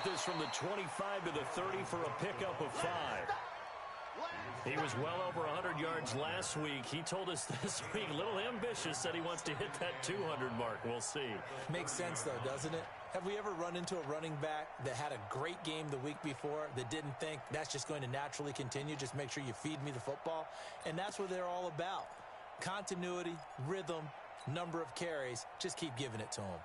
with this from the 25 to the 30 for a pickup of 5. He was well over 100 yards last week. He told us this week, a little ambitious, said he wants to hit that 200 mark. We'll see. Makes sense, though, doesn't it? Have we ever run into a running back that had a great game the week before that didn't think that's just going to naturally continue? Just make sure you feed me the football. And that's what they're all about. Continuity, rhythm, number of carries. Just keep giving it to them.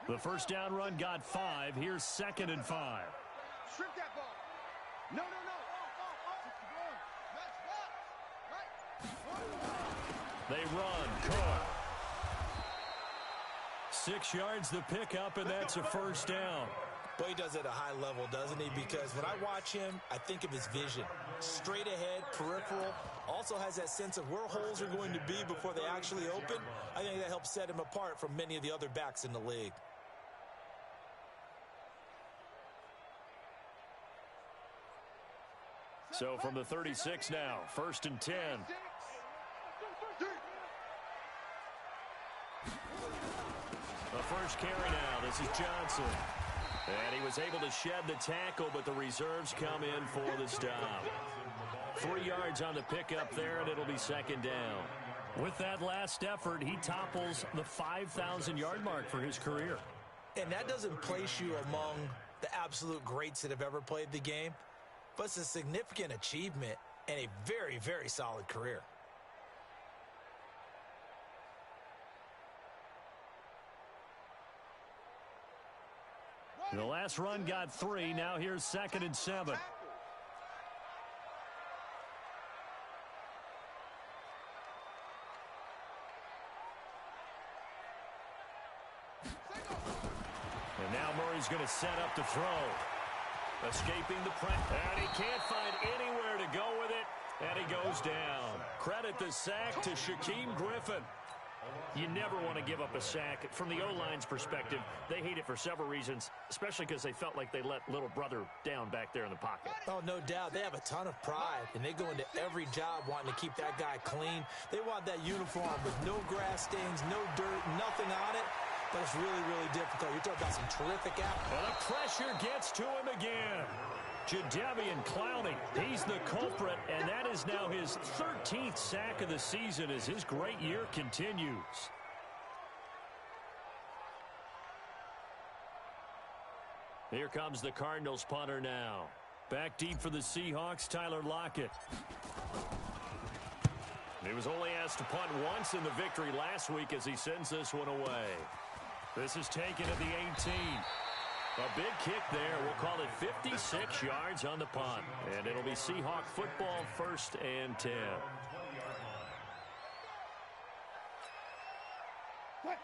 The first down run got 5. Here's 2nd and 5. Strip that ball. No. They run. Caught. 6 yards the pickup, and that's a first down. Boy, he does it at a high level, doesn't he? Because when I watch him, I think of his vision. Straight ahead, peripheral. Also has that sense of where holes are going to be before they actually open. I think that helps set him apart from many of the other backs in the league. So from the 36 now, 1st and 10. The first carry now. This is Johnson. And he was able to shed the tackle, but the reserves come in for the stop. 3 yards on the pickup there, and it'll be 2nd down. With that last effort, he topples the 5,000-yard mark for his career. And that doesn't place you among the absolute greats that have ever played the game, but it's a significant achievement and a very, very solid career. The last run got 3. Now here's 2nd and 7. And now Murray's going to set up to throw. Escaping the press. And he can't find anywhere to go with it. And he goes down. Credit the sack to Shaquem Griffin. You never want to give up a sack. From the O-line's perspective, they hate it for several reasons, especially because they felt like they let little brother down back there in the pocket. Oh, no doubt. They have a ton of pride, and they go into every job wanting to keep that guy clean. They want that uniform with no grass stains, no dirt, nothing on it. But it's really, really difficult. You're talking about some terrific athletes. Well, the pressure gets to him again. Jadeveon Clowney, he's the culprit, and that is now his 13th sack of the season as his great year continues. Here comes the Cardinals punter now. Back deep for the Seahawks, Tyler Lockett. He was only asked to punt once in the victory last week as he sends this one away. This is taken at the 18. A big kick there. We'll call it 56 yards on the punt. And it'll be Seahawk football, 1st and 10.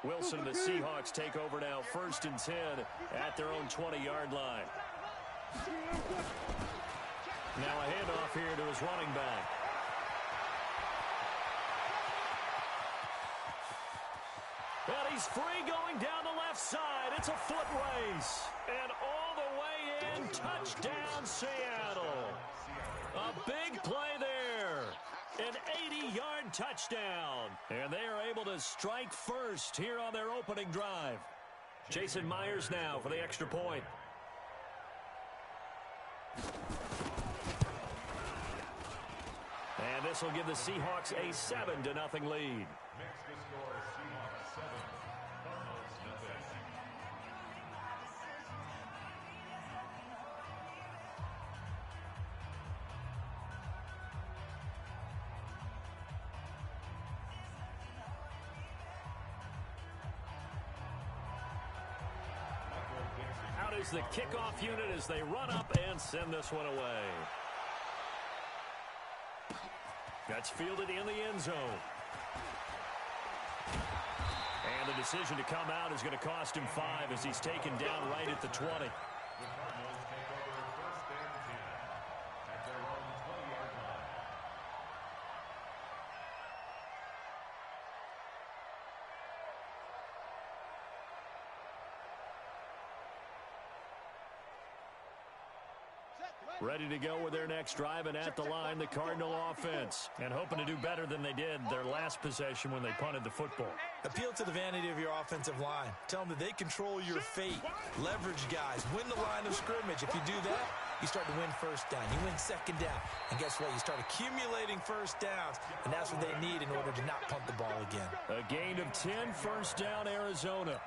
Wilson and the Seahawks take over now, 1st and 10 at their own 20-yard line. Now a handoff here to his running back. And he's free going down the left side. It's a foot race. And all the way in, touchdown Seattle. A big play there. An 80-yard touchdown. And they are able to strike first here on their opening drive. Jason Myers now for the extra point. And this will give the Seahawks a 7-0 lead. Out is the kickoff unit as they run up and send this one away. That's fielded in the end zone. And the decision to come out is going to cost him 5 as he's taken down right at the 20. Ready to go with their next drive, and at the line, the Cardinal offense. And hoping to do better than they did their last possession when they punted the football. Appeal to the vanity of your offensive line. Tell them that they control your fate. Leverage guys. Win the line of scrimmage. If you do that, you start to win first down. You win second down. And guess what? You start accumulating first downs. And that's what they need in order to not punt the ball again. A gain of 10, first down, Arizona.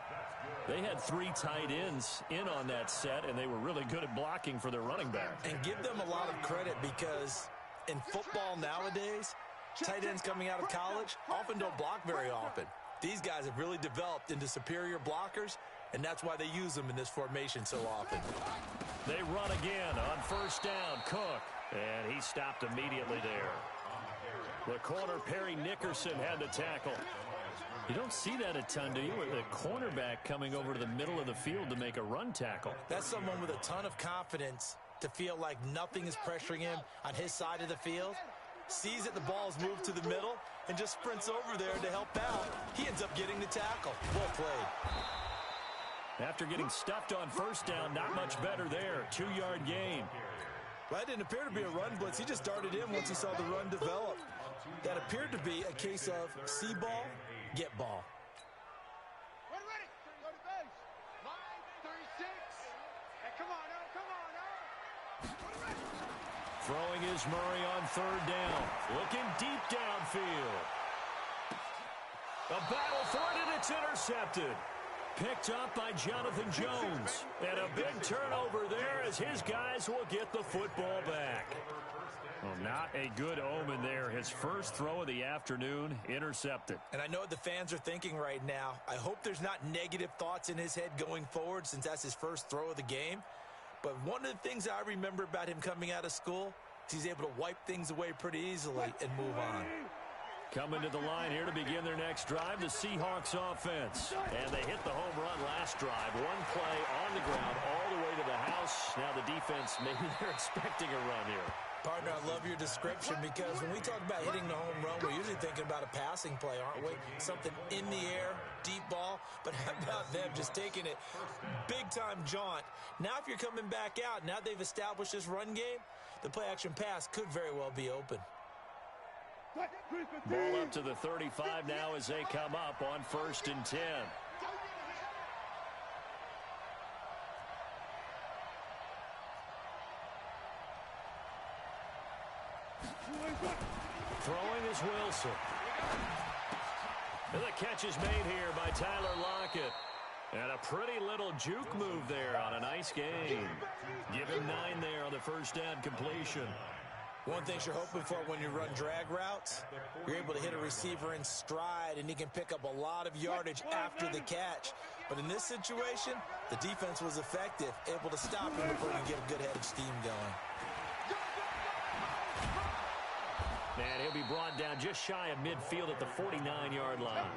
They had 3 tight ends in on that set, and they were really good at blocking for their running back. And give them a lot of credit because in football nowadays, tight ends coming out of college often don't block very often. These guys have really developed into superior blockers, and that's why they use them in this formation so often. They run again on first down. Cook, and he stopped immediately there. The corner, Perry Nickerson, had the tackle. You don't see that a ton, do you? With the cornerback coming over to the middle of the field to make a run tackle. That's someone with a ton of confidence to feel like nothing is pressuring him on his side of the field. Sees that the ball's moved to the middle and just sprints over there to help out. He ends up getting the tackle. Well played. After getting stuffed on first down, not much better there. 2-yard gain. That didn't appear to be a run blitz. He just darted in once he saw the run develop. That appeared to be a case of see ball, get ball. Ready. Go to base. Line 36. Hey, come on now. Throwing is Murray on third down. Looking deep downfield. A battle for it, and it's intercepted. Picked up by Jonathan Jones. And a big turnover there as his guys will get the football back. Well, not a good omen there. His first throw of the afternoon intercepted. And I know what the fans are thinking right now. I hope there's not negative thoughts in his head going forward since that's his first throw of the game. But one of the things I remember about him coming out of school is he's able to wipe things away pretty easily and move on. Coming to the line here to begin their next drive, the Seahawks offense. And they hit the home run last drive. One play on the ground all the way to the house. Now the defense, maybe they're expecting a run here. Partner, I love your description because when we talk about hitting the home run, we're usually thinking about a passing play, aren't we? Something in the air, deep ball. But how about them just taking it big-time jaunt? Now if you're coming back out, now they've established this run game, the play-action pass could very well be open. Ball up to the 35 now as they come up on 1st and 10. Throwing is Wilson. And the catch is made here by Tyler Lockett. And a pretty little juke move there on a nice game. Give him 9 there on the first down completion. One thing you're hoping for when you run drag routes, you're able to hit a receiver in stride, and he can pick up a lot of yardage after the catch. But in this situation, the defense was effective, able to stop him before he can get a good head of steam going. And he'll be brought down just shy of midfield at the 49-yard line.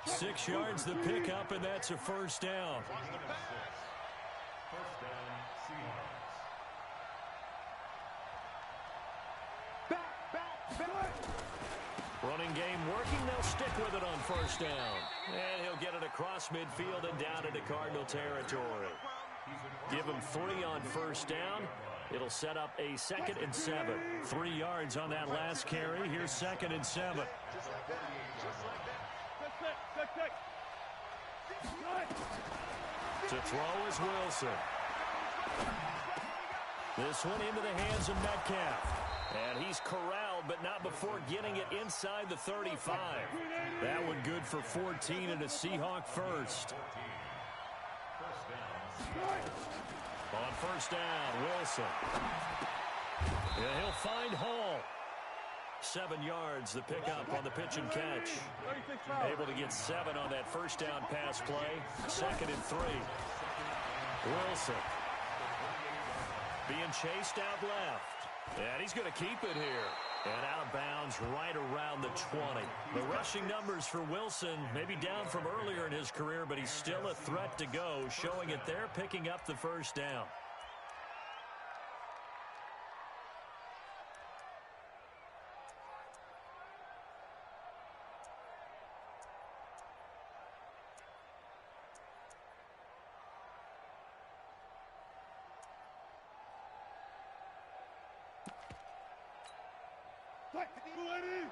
6 yards the pickup, and that's a first down. Running game working. They'll stick with it on first down. And he'll get it across midfield and down into Cardinal territory. Give him 3 on first down. It'll set up a 2nd and 7. 3 yards on that last carry. Here's 2nd and 7. To throw is Wilson. This one into the hands of Metcalf. And he's corralled, but not before getting it inside the 35. That one good for 14 and a Seahawk first. On first down, Wilson. And he'll find Hall. 7 yards, the pickup on the pitch and catch. Able to get 7 on that first down pass play. 2nd and 3. Wilson. Being chased out left. And he's going to keep it here. And out of bounds right around the 20. The rushing numbers for Wilson maybe down from earlier in his career, but he's still a threat to go, showing it there, picking up the first down. Fight. Go ahead in.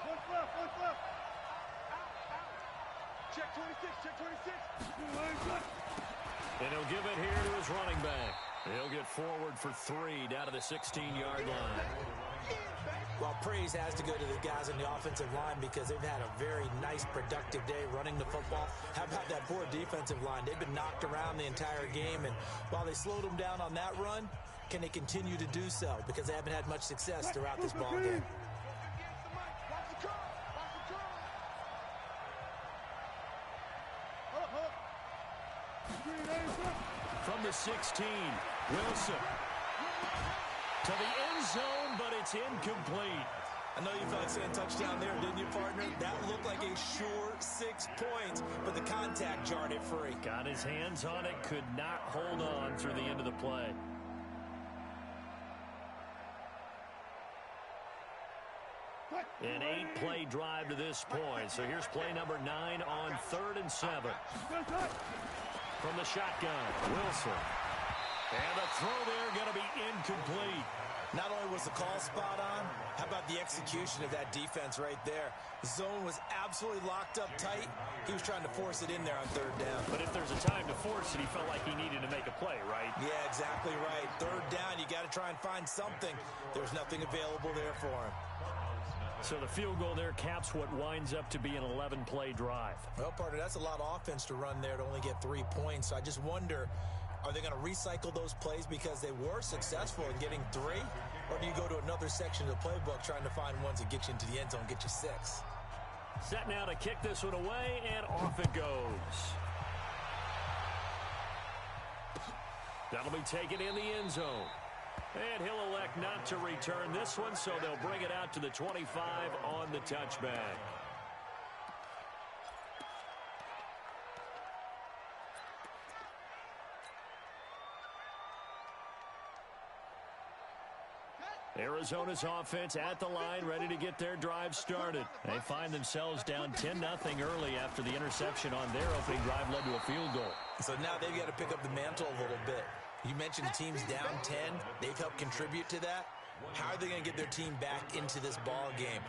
What's left? Check 26. Check 26. And he'll give it here to his running back. He'll get forward for 3 down to the 16-yard line. Well, praise has to go to the guys on the offensive line because they've had a very nice, productive day running the football. How about that poor defensive line? They've been knocked around the entire game, and while they slowed them down on that run, can they continue to do so? Because they haven't had much success throughout this ball game. From the 16, Wilson to the end zone, but it's incomplete. I know you felt like saying touchdown there, didn't you, partner? That looked like a sure 6 points, but the contact jarred it free. Got his hands on it, could not hold on through the end of the play. An 8-play drive to this point. So here's play number 9 on 3rd and 7. From the shotgun, Wilson. And the throw there going to be incomplete. Not only was the call spot on, how about the execution of that defense right there? The zone was absolutely locked up tight. He was trying to force it in there on 3rd down. But if there's a time to force it, he felt like he needed to make a play, right? Yeah, exactly right. 3rd down, you got to try and find something. There's nothing available there for him. So the field goal there caps what winds up to be an 11-play drive. Well, partner, that's a lot of offense to run there to only get 3 points. So I just wonder, are they going to recycle those plays because they were successful in getting 3? Or do you go to another section of the playbook trying to find ones that get you into the end zone, get you 6? Set now to kick this one away, and off it goes. That'll be taken in the end zone. And he'll elect not to return this one, so they'll bring it out to the 25 on the touchback. Arizona's offense at the line, ready to get their drive started. They find themselves down 10-0 early after the interception on their opening drive led to a field goal. So now they've got to pick up the mantle a little bit. You mentioned the team's down 10. They've helped contribute to that. How are they going to get their team back into this ball game?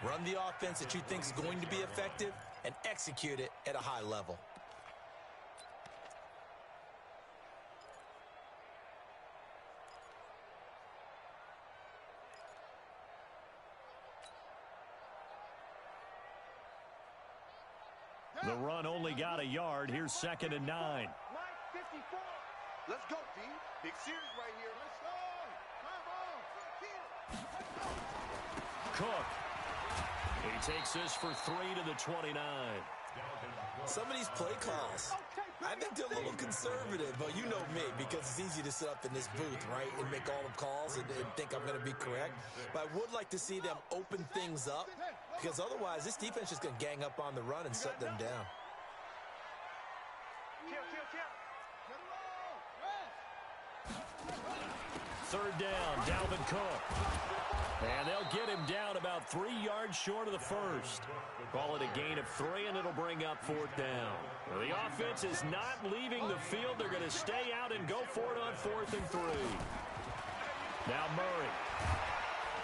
Run the offense that you think is going to be effective and execute it at a high level. The run only got a yard. Here's 2nd and 9. Let's go, team. Big series right here. Let's go. Cook. He takes this for 3 to the 29. Some of these play calls, I think they're a little conservative, but you know me, because it's easy to sit up in this booth, right, and make all the calls and think I'm going to be correct. But I would like to see them open things up, because otherwise this defense is going to gang up on the run and shut them down. Third down, Dalvin Cook. And they'll get him down about 3 yards short of the first. Call it a gain of 3, and it'll bring up 4th down. The offense is not leaving the field. They're going to stay out and go for it on 4th and 3. Now Murray.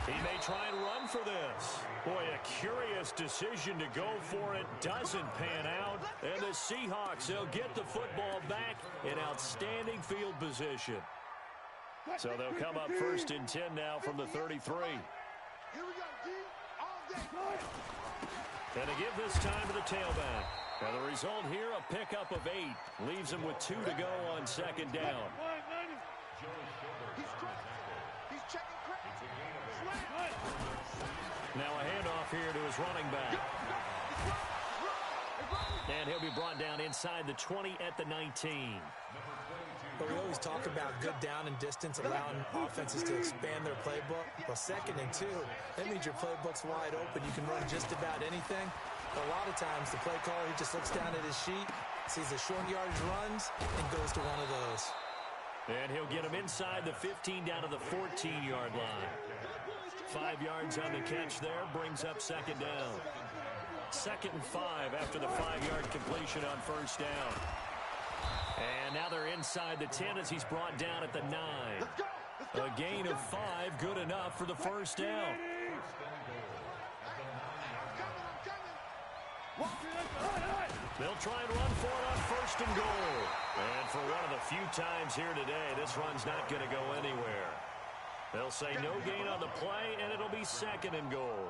He may try and run for this. Boy, a curious decision to go for it. Doesn't pan out. And the Seahawks, they'll get the football back in outstanding field position. So they'll come up 1st and 10 now from the 33. And to give this time to the tailback. Now the result here, a pickup of 8. Leaves him with 2 to go on 2nd down. Now a handoff here to his running back. And he'll be brought down inside the 20 at the 19. But we always talk about good down and distance, allowing offenses to expand their playbook. Well, 2nd and 2, that means your playbook's wide open. You can run just about anything. But a lot of times, the play caller, he just looks down at his sheet, sees the short yardage runs, and goes to one of those. And he'll get him inside the 15 down to the 14-yard line. 5 yards on the catch there, brings up 2nd down. 2nd and 5 after the 5-yard completion on 1st down. And now they're inside the 10 as he's brought down at the 9. A A gain of 5, good enough for the first down. They'll try and run for it on first and goal. And for one of the few times here today, this run's not going to go anywhere. They'll say no gain on the play, and it'll be second and goal.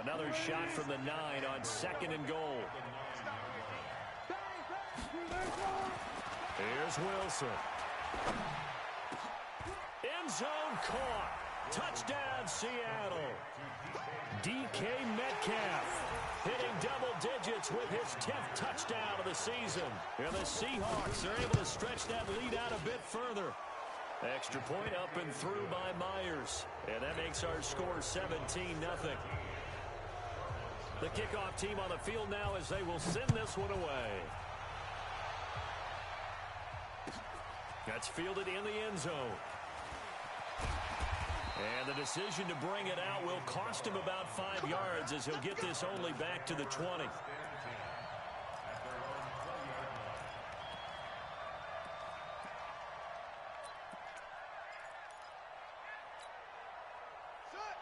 Another shot from the 9 on second and goal. Here's Wilson. End zone caught. Touchdown, Seattle. DK Metcalf hitting double digits with his 10th touchdown of the season. And the Seahawks are able to stretch that lead out a bit further. Extra point up and through by Myers. And that makes our score 17-0. The kickoff team on the field now as they will send this one away. That's fielded in the end zone. And the decision to bring it out will cost him about 5 yards as he'll get this only back to the 20.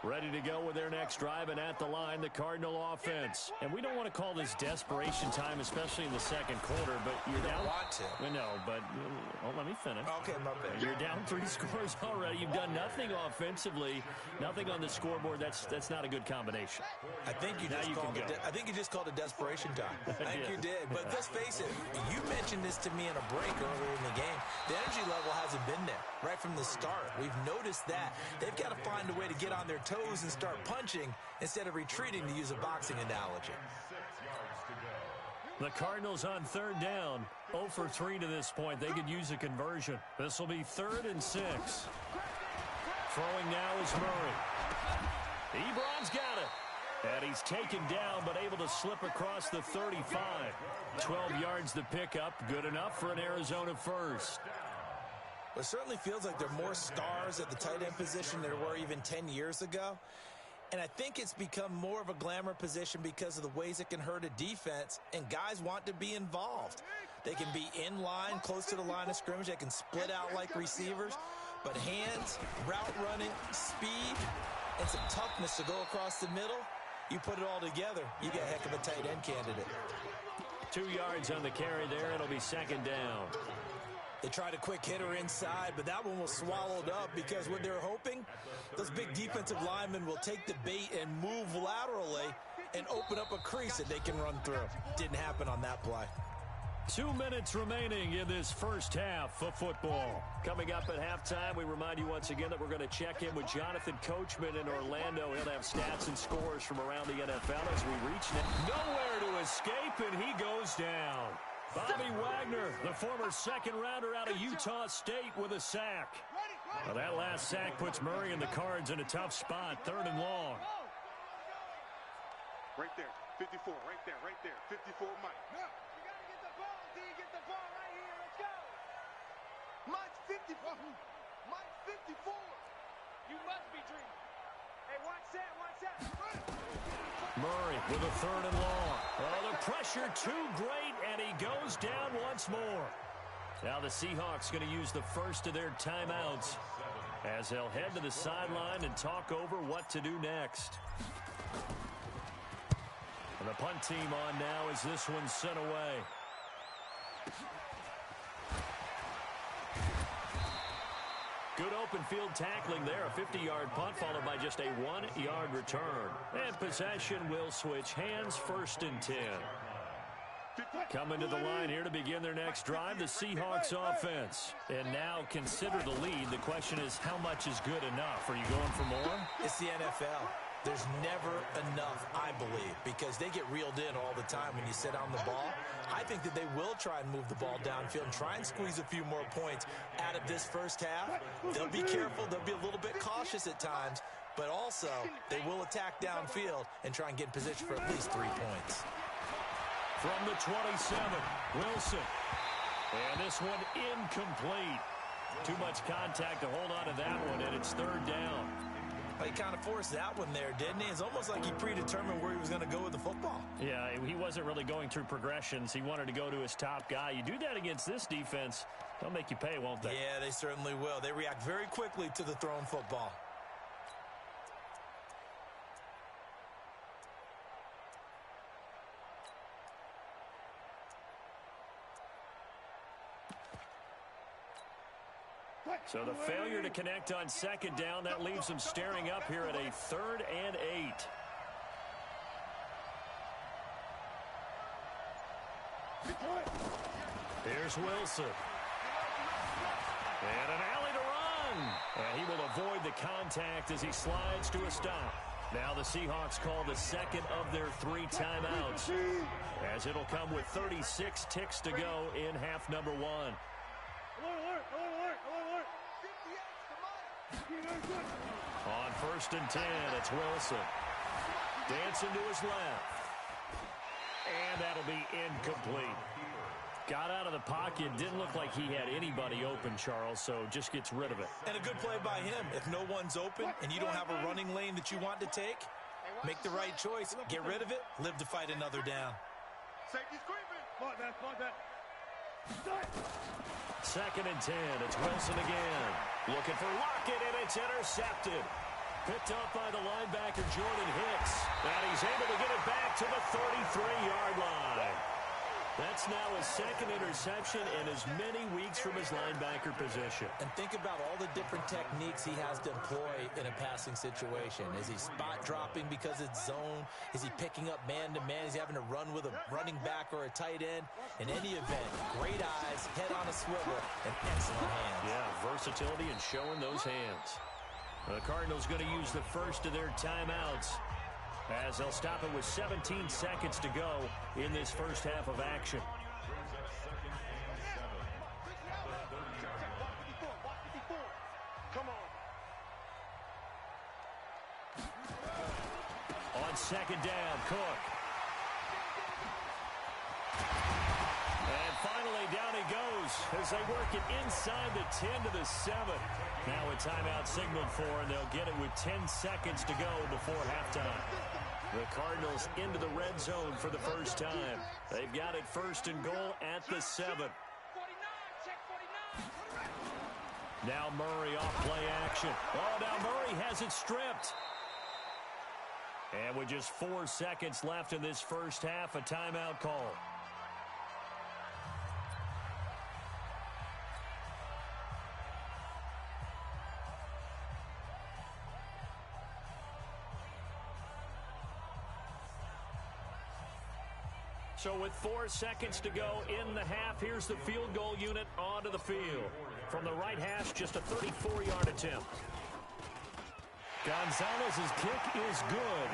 Ready to go with their next drive, and at the line, the Cardinal offense. And we don't want to call this desperation time, especially in the second quarter, but you're down. Want to. No, but let me finish. Okay, my bad. You're down 3 scores already. You've done nothing offensively, nothing on the scoreboard. That's not a good combination. I think you just called it desperation time. I think you did. But let's face it, you mentioned this to me in a break earlier in the game. The energy level hasn't been there right from the start. We've noticed that. They've got to find a way to get on their toes and start punching instead of retreating, to use a boxing analogy. The Cardinals on third down, 0 for 3 to this point. They could use a conversion. This will be 3rd and 6. Throwing now is Murray. Ebron's got it. And he's taken down, but able to slip across the 35. 12 yards the pickup. Good enough for an Arizona first. Well, it certainly feels like there are more stars at the tight end position than there were even 10 years ago. And I think it's become more of a glamour position because of the ways it can hurt a defense, and guys want to be involved. They can be in line, close to the line of scrimmage. They can split out like receivers. But hands, route running, speed, and some toughness to go across the middle, you put it all together, you get a heck of a tight end candidate. 2 yards on the carry there. It'll be second down. They tried a quick hitter inside, but that one was swallowed up because what they're hoping, those big defensive linemen will take the bait and move laterally and open up a crease that they can run through. Didn't happen on that play. 2 minutes remaining in this first half of football. Coming up at halftime, we remind you once again that we're going to check in with Jonathan Coachman in Orlando. He'll have stats and scores from around the NFL as we reach nowhere to escape, and he goes down. Bobby Wagner, the former second-rounder out of Utah State, with a sack. Well, that last sack puts Murray and the Cards in a tough spot, 3rd and long. Right there, 54, right there, 54, Mike. No, you got to get the ball, D, get the ball right here, let's go. Mike's 54, Mike's 54. You must be dreaming. Hey, watch that, watch that. Murray with a 3rd and long. Oh, the pressure too great, and he goes down once more. Now the Seahawks going to use the first of their timeouts as they'll head to the sideline and talk over what to do next. And the punt team on now as this one's sent away. Good open field tackling there. A 50-yard punt followed by just a 1-yard return. And possession will switch hands, 1st and 10. Coming to the line here to begin their next drive, the Seahawks offense. And now consider the lead. The question is, how much is good enough? Are you going for more? It's the NFL. There's never enough, I believe, because they get reeled in all the time when you sit on the ball. I think that they will try and move the ball downfield and try and squeeze a few more points out of this first half. They'll be careful. They'll be a little bit cautious at times, but also they will attack downfield and try and get in position for at least 3 points. From the 27, Wilson. And this one incomplete. Too much contact to hold on to that one, and it's 3rd down. He kind of forced that one there, didn't he? It's almost like he predetermined where he was going to go with the football. Yeah, he wasn't really going through progressions. He wanted to go to his top guy. You do that against this defense, They'll make you pay, won't they? Yeah, they certainly will. They react very quickly to the thrown football. So the failure to connect on second down, that leaves them staring up here at a 3rd and 8. Here's Wilson. And an alley to run. And he will avoid the contact as he slides to a stop. Now the Seahawks call the second of their 3 timeouts, as it'll come with 36 ticks to go in half number 1. On 1st and 10, it's Wilson. Dancing to his left. And that'll be incomplete. Got out of the pocket. Didn't look like he had anybody open, Charles, so just gets rid of it. And a good play by him. If no one's open and you don't have a running lane that you want to take, make the right choice. Get rid of it. Live to fight another down. Safety's creeping. Fight that. 2nd and 10. It's Wilson again. Looking for Lockett, and it's intercepted. Picked up by the linebacker, Jordan Hicks. And he's able to get it back to the 33-yard line. That's now his 2nd interception in as many weeks from his linebacker position. And think about all the different techniques he has to employ in a passing situation. Is he spot dropping because it's zone? Is he picking up man-to-man? Is he having to run with a running back or a tight end? In any event, great eyes, head on a swivel, and excellent hands. Yeah, versatility and showing those hands. The Cardinals going to use the first of their timeouts, as they'll stop it with 17 seconds to go in this first half of action. Come on. On 2nd down, Cook. And finally, down he goes as they work it inside the 10 to the 7. Now a timeout signaled for, and they'll get it with 10 seconds to go before halftime. The Cardinals into the red zone for the first time. They've got it 1st and goal at the 7. Now Murray off play action. Oh, now Murray has it stripped. And with just 4 seconds left in this first half, a timeout call. So with 4 seconds to go in the half, here's the field goal unit onto the field. From the right hash, just a 34-yard attempt. Gonzalez's kick is good,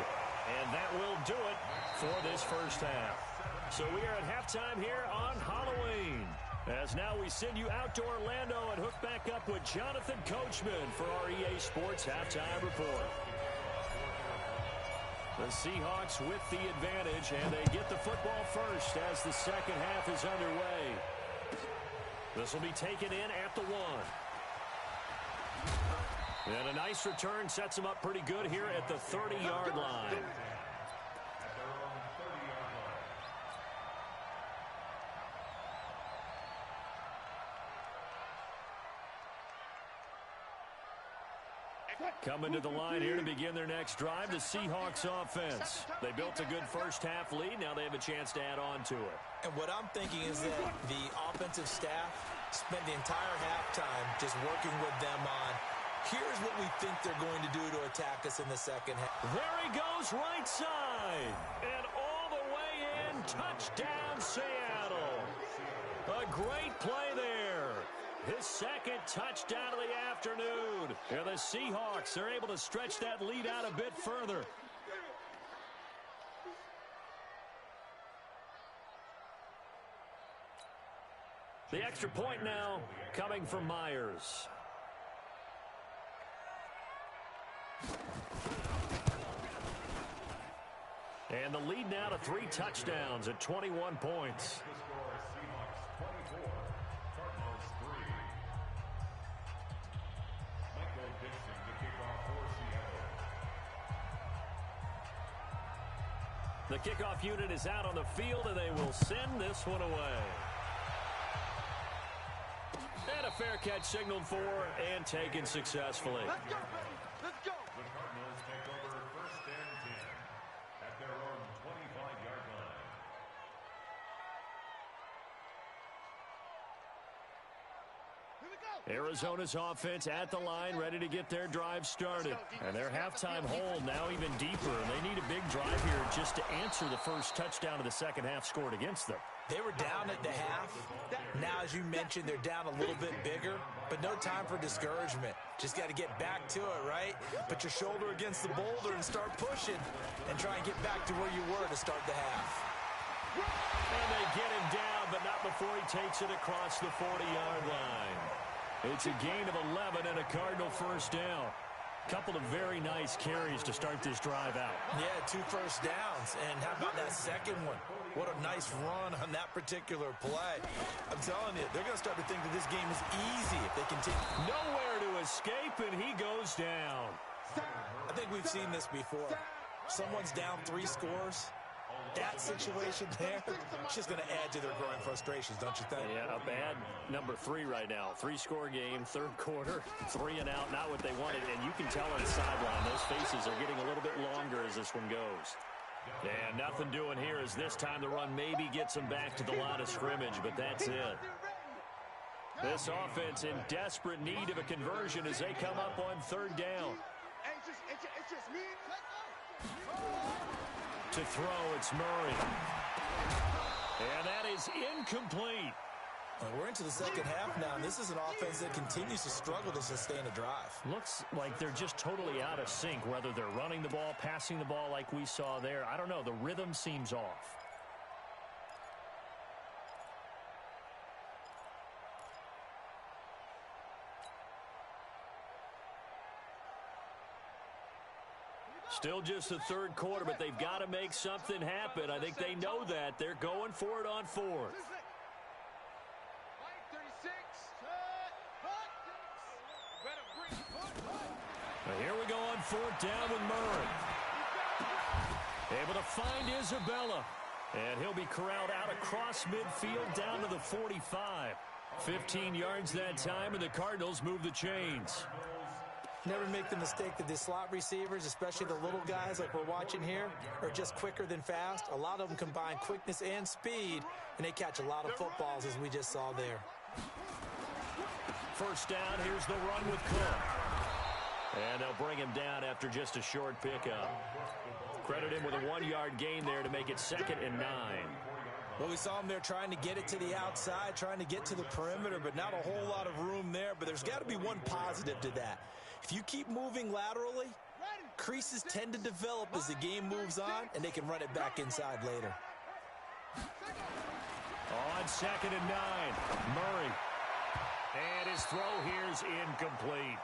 and that will do it for this first half. So we are at halftime here on Halloween, as now we send you out to Orlando and hook back up with Jonathan Coachman for our EA Sports Halftime Report. The Seahawks with the advantage, and they get the football first as the second half is underway. This will be taken in at the 1. And a nice return sets them up pretty good here at the 30-yard line. Coming to the line here to begin their next drive, the Seahawks offense. They built a good first half lead. Now they have a chance to add on to it. And what I'm thinking is that the offensive staff spent the entire halftime just working with them on, here's what we think they're going to do to attack us in the second half. There he goes, right side. And all the way in, touchdown Seattle. A great play there. His 2nd touchdown of the afternoon. And the Seahawks are able to stretch that lead out a bit further. The extra point now coming from Myers. And the lead now to 3 touchdowns at 21 points. The kickoff unit is out on the field, and they will send this one away. fair catch signaled for and taken successfully. Let's go, baby. Let's go. The Cardinals take over 1st and 10 at their own 25-yard line. Arizona's offense at the line, ready to get their drive started. And their halftime hole now even deeper. They need a big drive here just to answer the first touchdown of the second half scored against them. They were down at the half. Now, as you mentioned, they're down a little bit bigger, but no time for discouragement. Just got to get back to it, right? Put your shoulder against the boulder and start pushing and try and get back to where you were to start the half. And they get him down, but not before he takes it across the 40-yard line. It's a gain of 11 and a Cardinal first down. Couple of very nice carries to start this drive out. Yeah, 2 first downs. And how about that second one? What a nice run on that particular play. I'm telling you, they're going to start to think that this game is easy if they continue. Nowhere to escape, and he goes down. I think we've seen this before. Someone's down 3 scores. That situation there, it's just going to add to their growing frustrations, don't you think? Yeah, a bad number 3 right now. 3-score game, third quarter, 3 and out, not what they wanted. And you can tell on the sideline, those faces are getting a little bit longer as this one goes. And nothing doing here as this time the run maybe gets them back to the line of scrimmage, but that's it. This offense in desperate need of a conversion as they come up on third down. It's just me. To throw, it's Murray. And that is incomplete. Well, we're into the second half now, and this is an offense that continues to struggle to sustain a drive. Looks like they're just totally out of sync, whether they're running the ball, passing the ball like we saw there. I don't know. The rhythm seems off. Still just the third quarter, but they've got to make something happen. I think they know that. They're going for it on fourth. Here we go on fourth down with Murray. Able to find Isabella. And he'll be corralled out across midfield down to the 45. 15 yards that time, and the Cardinals move the chains. Never make the mistake that the slot receivers, especially the little guys like we're watching here, are just quicker than fast. A lot of them combine quickness and speed, and they catch a lot of footballs, as we just saw there. First down, here's the run with Cook. And they'll bring him down after just a short pickup. Credit him with a 1-yard gain there to make it 2nd and 9. Well, we saw him there trying to get it to the outside, trying to get to the perimeter, but not a whole lot of room there. But there's got to be one positive to that. If you keep moving laterally, creases tend to develop as the game moves on, and they can run it back inside later. On 2nd and 9, Murray. And his throw here's incomplete.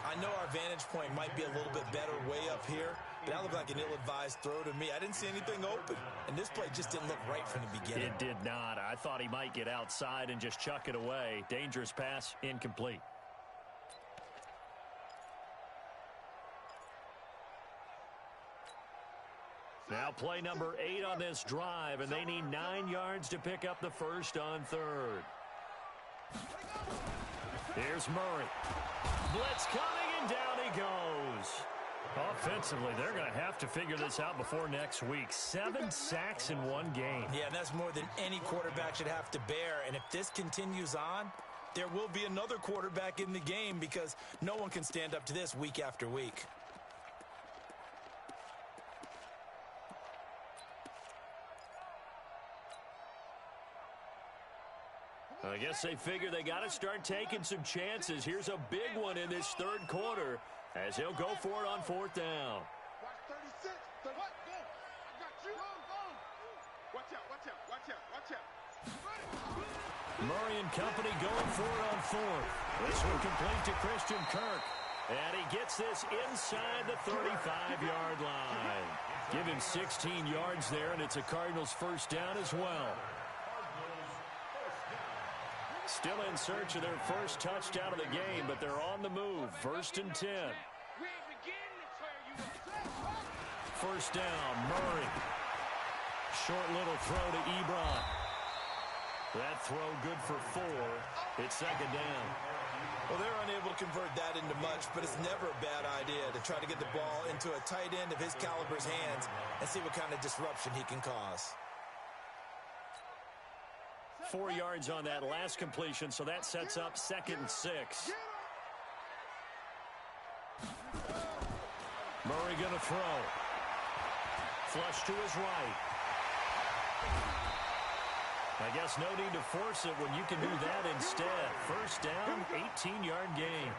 I know our vantage point might be a little bit better way up here, but that looked like an ill-advised throw to me. I didn't see anything open, and this play just didn't look right from the beginning. It did not. I thought he might get outside and just chuck it away. Dangerous pass, incomplete. Now play number 8 on this drive, and they need 9 yards to pick up the first on third. Here's Murray. Blitz coming, and down he goes. Offensively, they're going to have to figure this out before next week. 7 sacks in one game. Yeah, and that's more than any quarterback should have to bear. And if this continues on, there will be another quarterback in the game because no one can stand up to this week after week. I guess they figure they got to start taking some chances. Here's a big one in this third quarter as he'll go for it on fourth down. Watch 36. Go. I got you. Go. Watch out. Murray and company going for it on fourth. This one complete to Christian Kirk. And he gets this inside the 35-yard line. Give him 16 yards there, and it's a Cardinals first down as well. Still in search of their first touchdown of the game, but they're on the move. 1st and 10. First down, Murray. Short little throw to Ebron. That throw good for 4. It's second down. Well, they're unable to convert that into much, but it's never a bad idea to try to get the ball into a tight end of his caliber's hands and see what kind of disruption he can cause. 4 yards on that last completion, so that sets up 2nd and 6. Murray going to throw. Flush to his right. I guess no need to force it when you can do that instead. First down, 18-yard gain.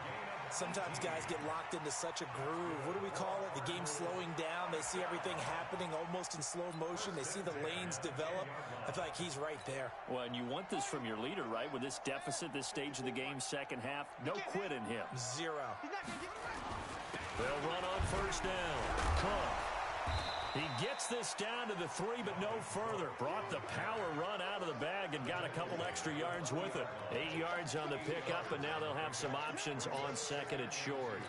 Sometimes guys get locked into such a groove. What do we call it? The game's slowing down. They see everything happening almost in slow motion. They see the lanes develop. I feel like he's right there. Well, and you want this from your leader, right? With this deficit, this stage of the game, second half, no quit in him. 0. They'll run on first down. Cook. He gets this down to the 3, but no further. Brought the power run out of the bag and got a couple extra yards with it. 8 yards on the pickup, and now they'll have some options on second and short.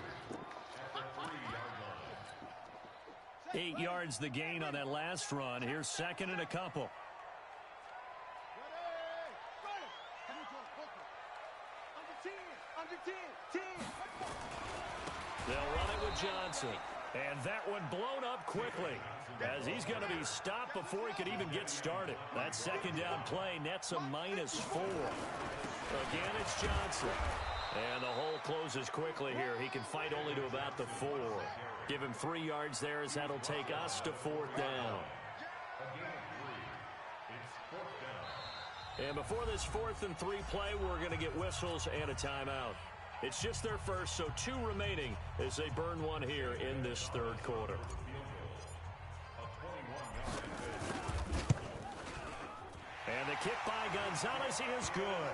8 yards the gain on that last run. Here's second and a couple. They'll run it with Johnson. And that one blown up quickly as he's going to be stopped before he could even get started. That second down play nets a -4. Again, it's Johnson. And the hole closes quickly here. He can fight only to about the 4. Give him 3 yards there as that'll take us to 4th down. And before this 4th and 3 play, we're going to get whistles and a timeout. It's just their first, so 2 remaining as they burn one here in this 3rd quarter. And the kick by Gonzalez is good.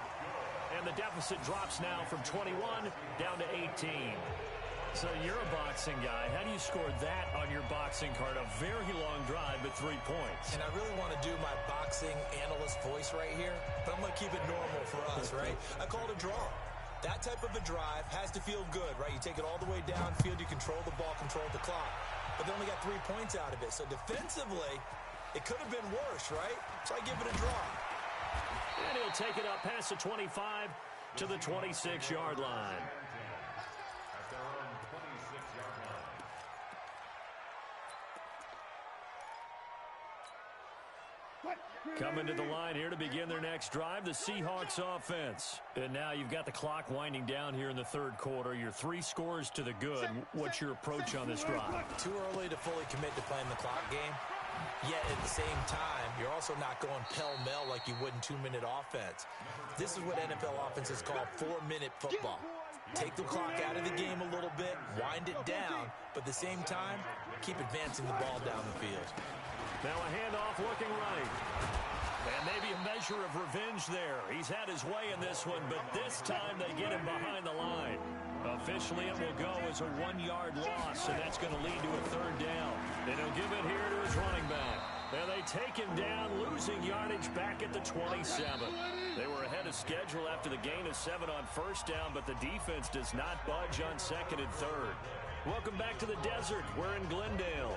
And the deficit drops now from 21 down to 18. So you're a boxing guy. How do you score that on your boxing card? A very long drive, but 3 points. And I really want to do my boxing analyst voice right here, but I'm going to keep it normal for us, right? I call it a draw. That type of a drive has to feel good, right? You take it all the way downfield, you control the ball, control the clock. But they only got 3 points out of it. So defensively, it could have been worse, right? So I give it a draw. And he'll take it up past the 25 to the 26-yard line. Coming to the line here to begin their next drive, the Seahawks offense. And now you've got the clock winding down here in the 3rd quarter. Your 3 scores to the good. What's your approach on this drive? Too early to fully commit to playing the clock game. Yet at the same time, you're also not going pell-mell like you would in 2-minute offense. This is what NFL offenses call 4-minute football. Take the clock out of the game a little bit, wind it down, but at the same time, keep advancing the ball down the field. Now a handoff looking right. And maybe a measure of revenge there. He's had his way in this one, but this time they get him behind the line. Officially, it will go as a 1-yard loss, and that's going to lead to a 3rd down. And he'll give it here to his running back. And they take him down, losing yardage back at the 27. They were ahead of schedule after the gain of 7 on first down, but the defense does not budge on 2nd and 3rd. Welcome back to the desert. We're in Glendale.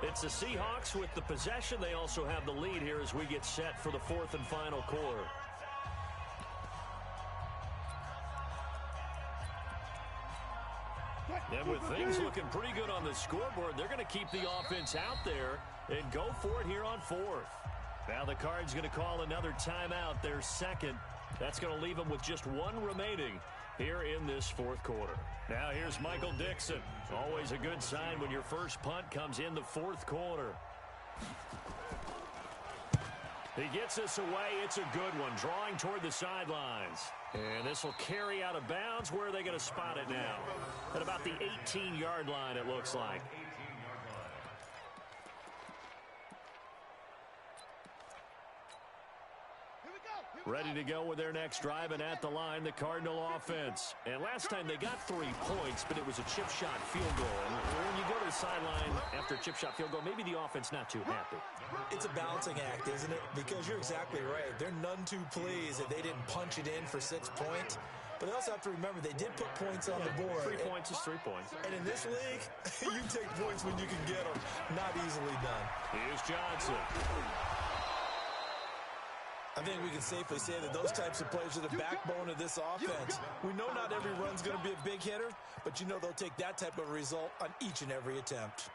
It's the Seahawks with the possession. They also have the lead here as we get set for the 4th and final quarter. And with things looking pretty good on the scoreboard, they're going to keep the offense out there and go for it here on 4th. Now the Cards going to call another timeout, their 2nd. That's going to leave them with just 1 remaining here in this 4th quarter. Now here's Michael Dixon. Always a good sign when your first punt comes in the 4th quarter. He gets this away. It's a good one, drawing toward the sidelines. And this will carry out of bounds. Where are they going to spot it now? At about the 18-yard line, it looks like. Ready to go with their next drive, and at the line, the Cardinal offense. And last time they got 3 points, but it was a chip shot field goal. And when you go to the sideline after a chip shot field goal, maybe the offense not too happy. It's a balancing act, isn't it? Because you're exactly right. They're none too pleased that they didn't punch it in for 6 points. But they also have to remember they did put points on the board. 3 points is 3 points. And in this league, you take points when you can get them. Not easily done. Here's Johnson. I think we can safely say that those types of plays are the backbone of this offense. We know not every run's going to be a big hitter, but you know they'll take that type of result on each and every attempt.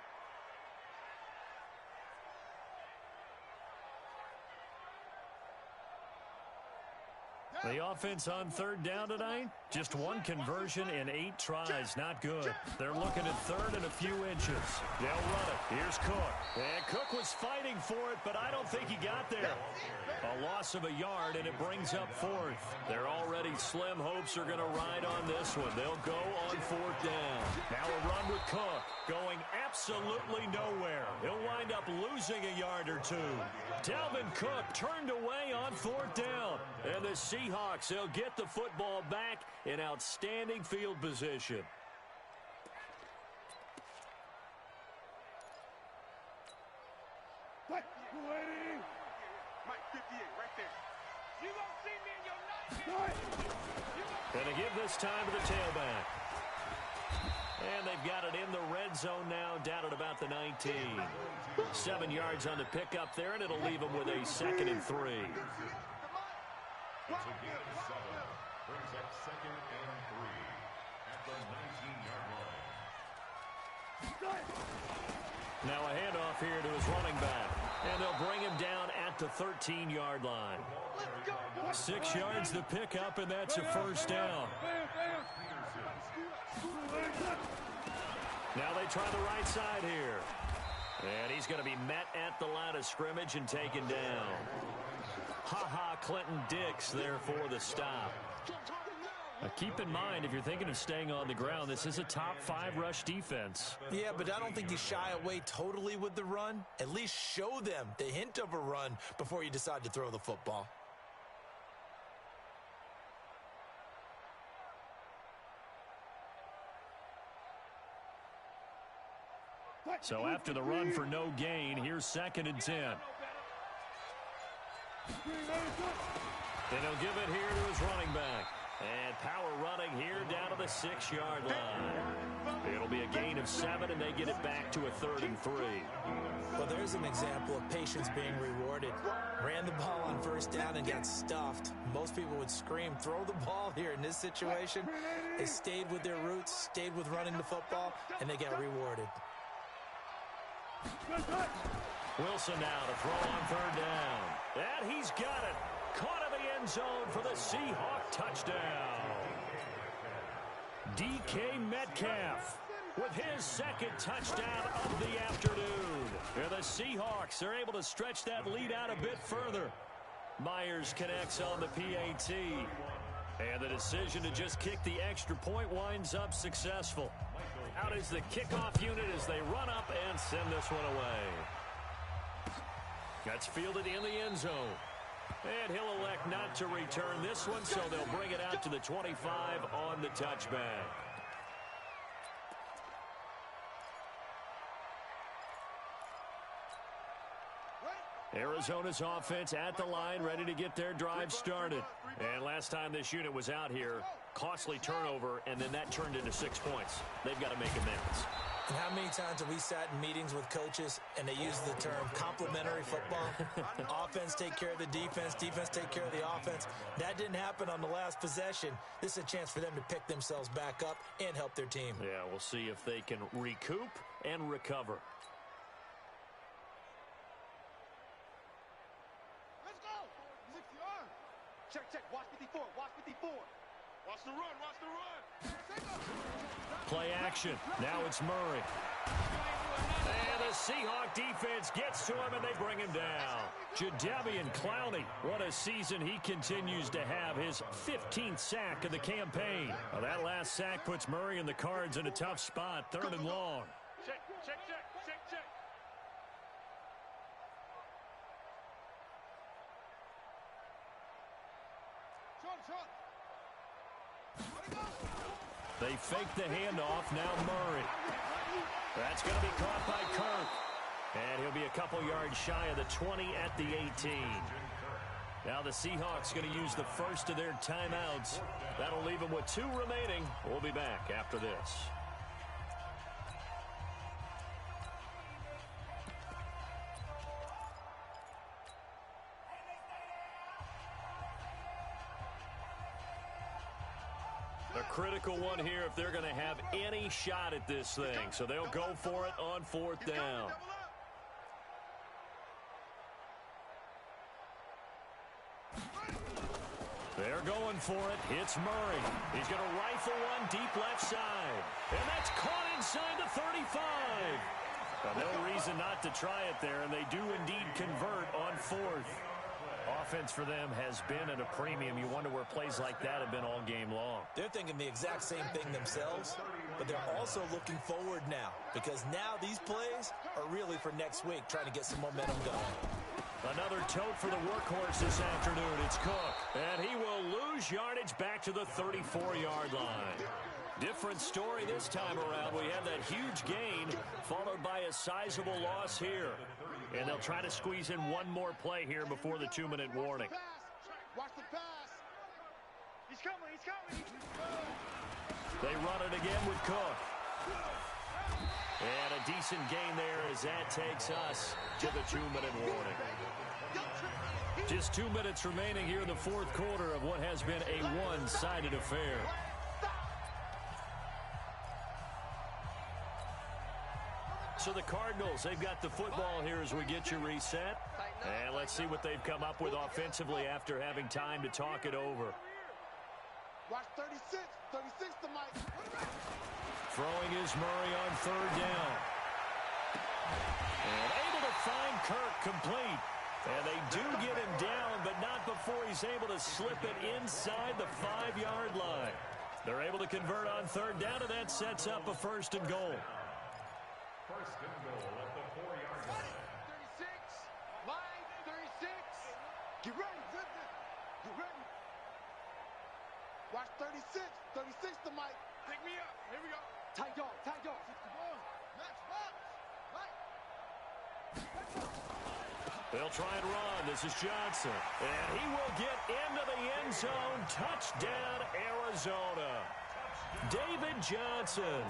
The offense on third down tonight, just one conversion in 8 tries. Not good. They're looking at third and a few inches. They'll run it. Here's Cook. And Cook was fighting for it, but I don't think he got there. A loss of a yard, and it brings up fourth. Their already slim hopes are going to ride on this one. They'll go on fourth down. Now a run with Cook, going absolutely nowhere. He'll wind up losing a yard or two. Dalvin Cook turned away on fourth down. And the Seahawks, they'll get the football back in outstanding field position. Mike 58 right there. You won't see me in your nightmare. Going to give this time to the tailback. And they've got it in the red zone now, down at about the 19. 7 yards on the pickup there, and it'll leave them with a 2nd and 3. It's a gain of 7. Brings up 2nd and 3 at the 19-yard line. Now a handoff here to his running back. And they'll bring him down at the 13-yard line. 6 yards the pickup, and that's a first down. Now they try the right side here. And he's going to be met at the line of scrimmage and taken down. Ha-ha, Clinton Dix there for the stop. Keep in mind, if you're thinking of staying on the ground, this is a top 5 rush defense. Yeah, but I don't think you shy away totally with the run. At least show them the hint of a run before you decide to throw the football. So after the run for no gain, here's 2nd and 10. And he'll give it here to his running back. And power running here down to the 6-yard line. It'll be a gain of 7, and they get it back to a 3rd and 3. Well, there's an example of patience being rewarded. Ran the ball on first down and got stuffed. Most people would scream, throw the ball here. In this situation, they stayed with their roots, stayed with running the football, and they got rewarded. Wilson now to throw on third down. And he's got it. Caught in the end zone for the Seahawk touchdown. DK Metcalf with his 2nd touchdown of the afternoon. And the Seahawks are able to stretch that lead out a bit further. Myers connects on the PAT. And the decision to just kick the extra point winds up successful. Out is the kickoff unit as they run up and send this one away. That's fielded in the end zone. And he'll elect not to return this one, so they'll bring it out to the 25 on the touchback. Arizona's offense at the line, ready to get their drive started. And last time this unit was out here, costly turnover, and then that turned into 6 points. They've got to make amends. And how many times have we sat in meetings with coaches and they use the term complementary football? Offense take care of the defense, defense take care of the offense. That didn't happen on the last possession. This is a chance for them to pick themselves back up and help their team. Yeah, we'll see if they can recoup and recover. Let's go. 60 yards. Check. Watch 54. Watch 54. Watch the run. Watch the run. Play action. Now it's Murray. And the Seahawk defense gets to him, and they bring him down. Jadeveon Clowney, what a season he continues to have. His 15th sack of the campaign. Well, that last sack puts Murray and the Cards in a tough spot, 3rd and long. Check. Shot. They fake the handoff. Now Murray. That's going to be caught by Kirk. And he'll be a couple yards shy of the 20 at the 18. Now the Seahawks going to use the first of their timeouts. That'll leave them with 2 remaining. We'll be back after this. critical one here if they're going to have any shot at this thing. So they'll go for it on 4th down. They're going for it. It's Murray. He's going to rifle one deep left side. And that's caught inside the 35. No reason not to try it there, and they do indeed convert on 4th. Offense for them has been at a premium. You wonder where plays like that have been all game long. They're thinking the exact same thing themselves, but they're also looking forward now because now these plays are really for next week, trying to get some momentum going. Another tote for the workhorse this afternoon. It's Cook, and he will lose yardage back to the 34-yard line. Different story this time around. We had that huge gain followed by a sizable loss here. And they'll try to squeeze in one more play here before the 2-minute warning. Watch the pass. He's coming. He's coming. They run it again with Cook. And a decent gain there as that takes us to the 2-minute warning. Just 2 minutes remaining here in the 4th quarter of what has been a one-sided affair. So the Cardinals, they've got the football here as we get you reset. And let's see what they've come up with offensively after having time to talk it over. Watch 36. 36 to Mike. Throwing is Murray on 3rd down. And able to find Kirk complete. And they do get him down, but not before he's able to slip it inside the 5-yard line. They're able to convert on 3rd down, and that sets up a 1st and goal. 1st and goal at the 4-yard line. 36. Line 36. Get ready. Get ready. Watch 36. 36 to Mike. Pick me up. Here we go. Tight dog. Tight dog. Next box. Right. They'll try and run. This is Johnson. And he will get into the end zone. Touchdown, Arizona. David Johnson.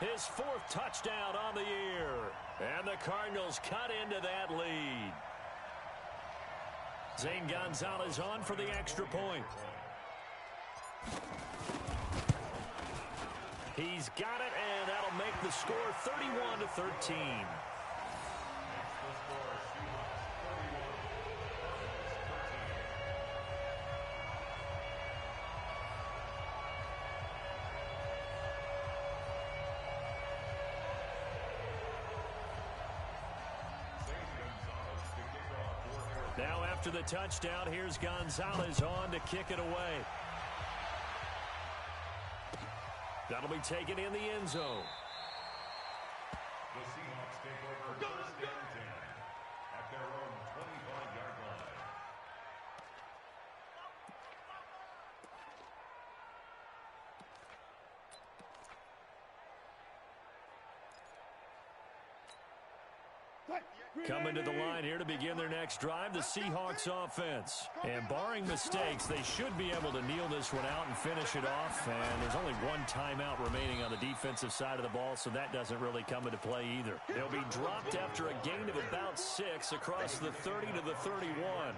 His 4th touchdown on the year. And the Cardinals cut into that lead. Zane Gonzalez on for the extra point. He's got it, and that'll make the score 31-13. Now after the touchdown, here's Gonzalez on to kick it away. That'll be taken in the end zone. The Seahawks take over 1st and 10 at their own 25-yard line. Coming to the line here to begin their next drive, the Seahawks offense. And barring mistakes, they should be able to kneel this one out and finish it off. And there's only one timeout remaining on the defensive side of the ball, so that doesn't really come into play either. They'll be dropped after a gain of about 6 across the 30 to the 31.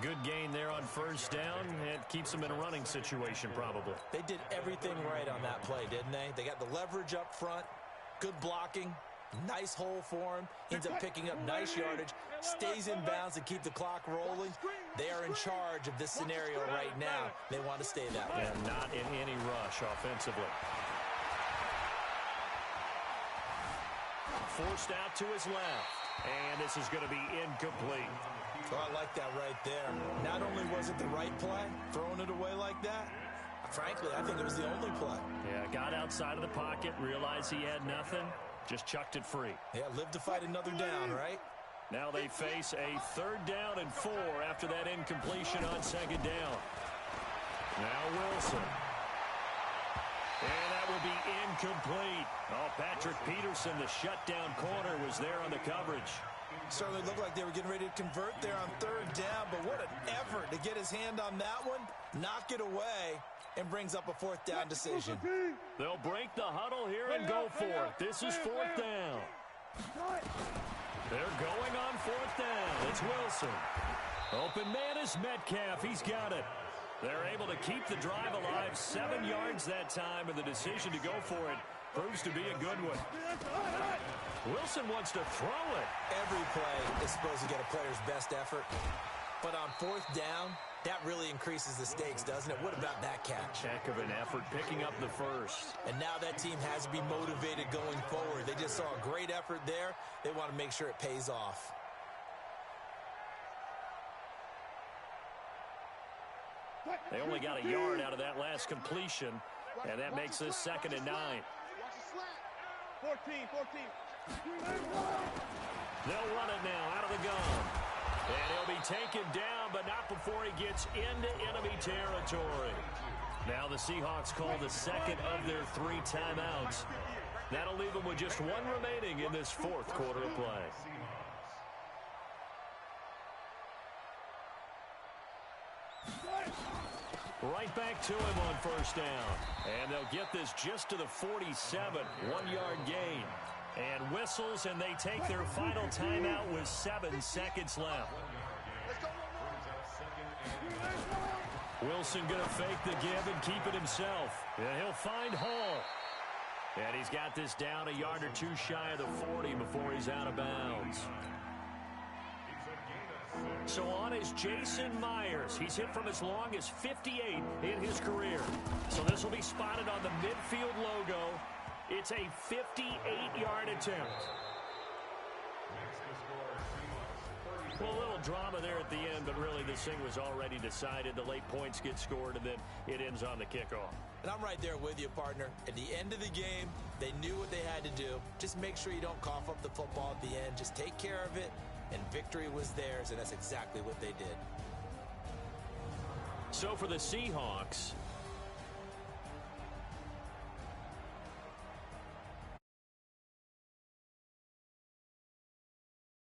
Good gain there on 1st down. It keeps them in a running situation probably. They did everything right on that play, didn't they? They got the leverage up front, good blocking, nice hole for him. He ends up picking up nice yardage, stays in bounds and keep the clock rolling. They are in charge of this scenario right now. They want to stay that way. And not in any rush offensively. Forced out to his left. And this is going to be incomplete. Oh, I like that right there. Not only was it the right play, throwing it away like that, frankly, I think it was the only play. Yeah, got outside of the pocket, realized he had nothing, just chucked it free. Yeah, live to fight another down, right? Now they face a 3rd down and 4 after that incompletion on 2nd down. Now Wilson. And that will be incomplete. Oh, Patrick Peterson, the shutdown corner, was there on the coverage. Certainly looked like they were getting ready to convert there on 3rd down, but what an effort to get his hand on that one, knock it away, and brings up a 4th down decision. They'll break the huddle here and go for it. This is 4th down. They're going on 4th down. It's Wilson. Open man is Metcalf. He's got it. They're able to keep the drive alive, 7 yards that time, and the decision to go for it proves to be a good one. Wilson wants to throw it. Every play is supposed to get a player's best effort, but on 4th down, that really increases the stakes, doesn't it? What about that catch? Heck of an effort picking up the first. And now that team has to be motivated going forward. They just saw a great effort there. They want to make sure it pays off. They only got a yard out of that last completion, and that makes this 2nd and 9. 14. They'll run it now out of the gun. And he'll be taken down, but not before he gets into enemy territory. Now the Seahawks call the 2nd of their 3 timeouts. That'll leave them with just 1 remaining in this 4th quarter of play. Right back to him on 1st down. And they'll get this just to the 47, 1-yard gain. And whistles, and they take their final timeout with 7 seconds left. Wilson going to fake the give and keep it himself. And he'll find Hall. And he's got this down a yard or 2 shy of the 40 before he's out of bounds. So on is Jason Myers. He's hit from as long as 58 in his career. So this will be spotted on the midfield logo. It's a 58-yard attempt. Well, a little drama there at the end, but really this thing was already decided. The late points get scored, and then it ends on the kickoff. And I'm right there with you, partner. At the end of the game, they knew what they had to do. Just make sure you don't cough up the football at the end. Just take care of it, and victory was theirs, and that's exactly what they did. So for the Seahawks,